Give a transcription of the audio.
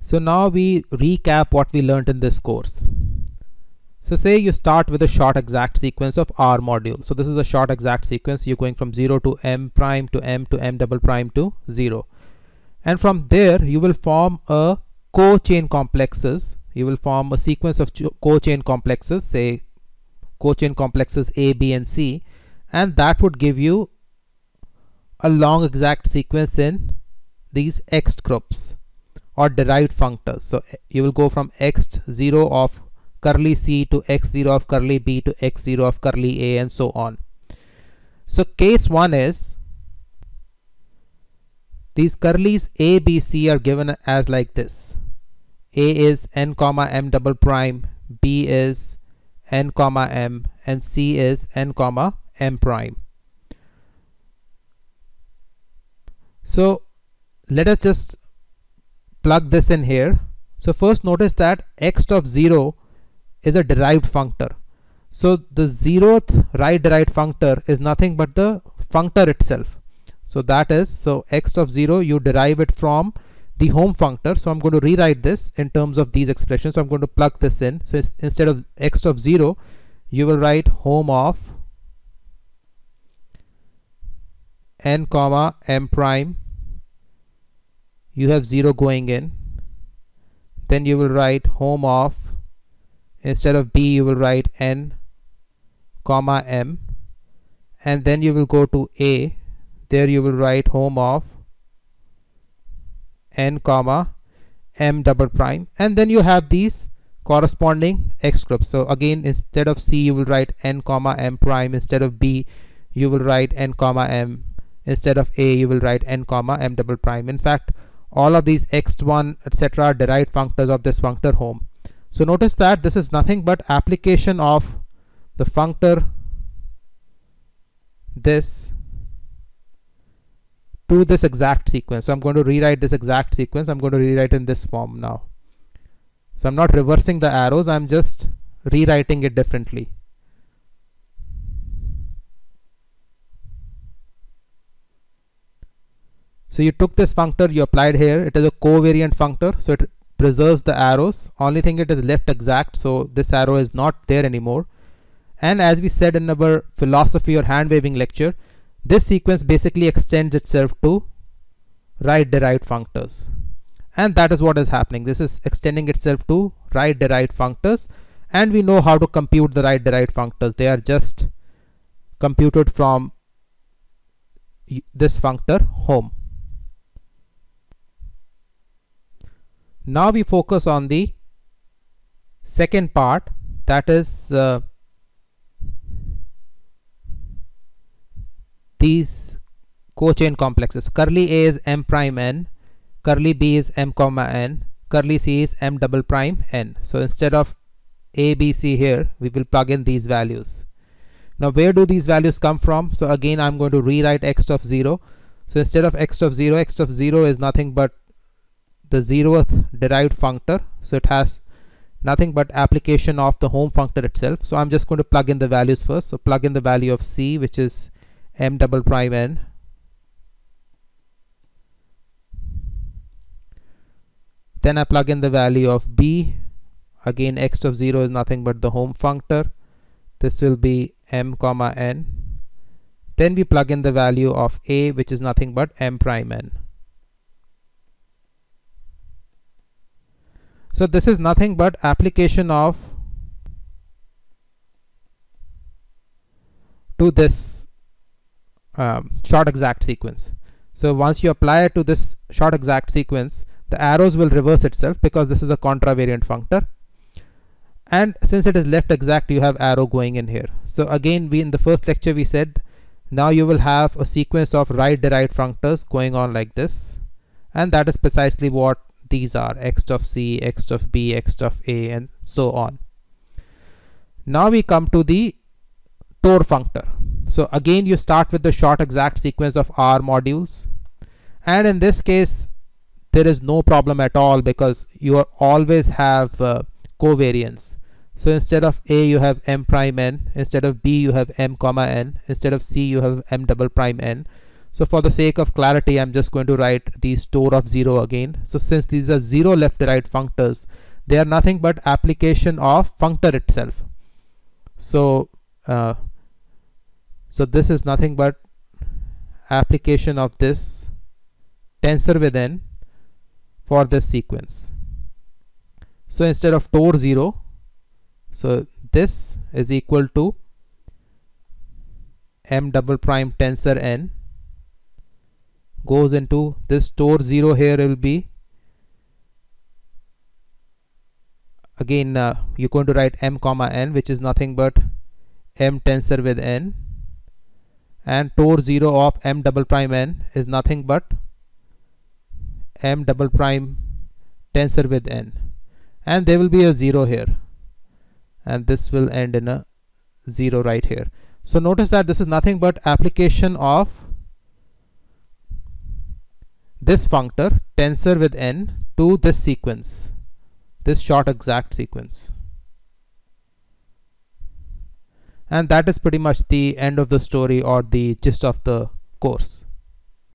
So now we recap what we learned in this course. So say you start with a short exact sequence of R module. So this is a short exact sequence. You're going from 0 to m prime to m double prime to 0. And from there you will form a co-chain complexes. You will form a sequence of co-chain complexes, say co-chain complexes A, B and C, and that would give you a long exact sequence in these X groups or derived functors. So you will go from x0 of curly C to x0 of curly B to x0 of curly A and so on. So case 1 is these curlies A, B, C are given as like this. A is n comma m double prime, B is n comma m, and C is n comma m prime. So let us just plug this in here. So first notice that x of 0 is a derived functor. So the 0th right derived functor is nothing but the functor itself. So that is, so x of 0 you derive it from the Hom functor. So I'm going to rewrite this in terms of these expressions. So I'm going to plug this in. So instead of x of 0 you will write Hom of n comma m prime. You have 0 going in. Then you will write Hom of, instead of B you will write n comma m, and then you will go to A. There you will write Hom of n comma m double prime, and then you have these corresponding X groups. So again, instead of C you will write n comma m prime, instead of B you will write n comma m, instead of A you will write n comma m double prime. In fact, all of these x1 etc. are derived functors of this functor Hom. So notice that this is nothing but application of the functor this to this exact sequence. So I'm going to rewrite this exact sequence. I'm going to rewrite in this form now. So I'm not reversing the arrows, I'm just rewriting it differently. So you took this functor, you applied here. It is a covariant functor, so it preserves the arrows. Only thing it is left exact, so this arrow is not there anymore. And as we said in our philosophy or hand waving lecture, this sequence basically extends itself to right derived functors, and that is what is happening. This is extending itself to right derived functors, and we know how to compute the right derived functors. They are just computed from this functor Hom. Now we focus on the second part, that is these co-chain complexes. Curly A is m prime n, curly B is m comma n, curly C is m double prime n. So instead of A, B, C here, we will plug in these values. Now where do these values come from? So again I'm going to rewrite x of 0. So instead of x of 0 is nothing but the 0th derived functor. So it has nothing but application of the Hom functor itself. So I'm just going to plug in the values first. So plug in the value of C, which is m double prime n. Then I plug in the value of B. Again x of 0 is nothing but the Hom functor. This will be m comma n. Then we plug in the value of A, which is nothing but m prime n. So this is nothing but application of to this short exact sequence. So once you apply it to this short exact sequence, the arrows will reverse itself because this is a contravariant functor, and since it is left exact you have arrow going in here. So again, we in the first lecture we said now you will have a sequence of right derived functors going on like this, and that is precisely what these are: x of C, x of B, x of A, and so on. Now we come to the Tor functor. So again you start with the short exact sequence of R modules, and in this case there is no problem at all because you always have covariance. So instead of A you have m prime n, instead of B you have m comma n, instead of C you have m double prime n. So for the sake of clarity, I'm just going to write the store of 0 again. So since these are 0 left derived functors, they are nothing but application of functor itself. So so this is nothing but application of this tensor with n for this sequence. So instead of tor 0, so this is equal to m double prime tensor n goes into this tor 0. Here will be again you're going to write m comma n, which is nothing but m tensor with n, and tor 0 of m double prime n is nothing but m double prime tensor with n, and there will be a 0 here, and this will end in a 0 right here. So notice that this is nothing but application of this functor tensor with n to this sequence, this short exact sequence. And that is pretty much the end of the story or the gist of the course.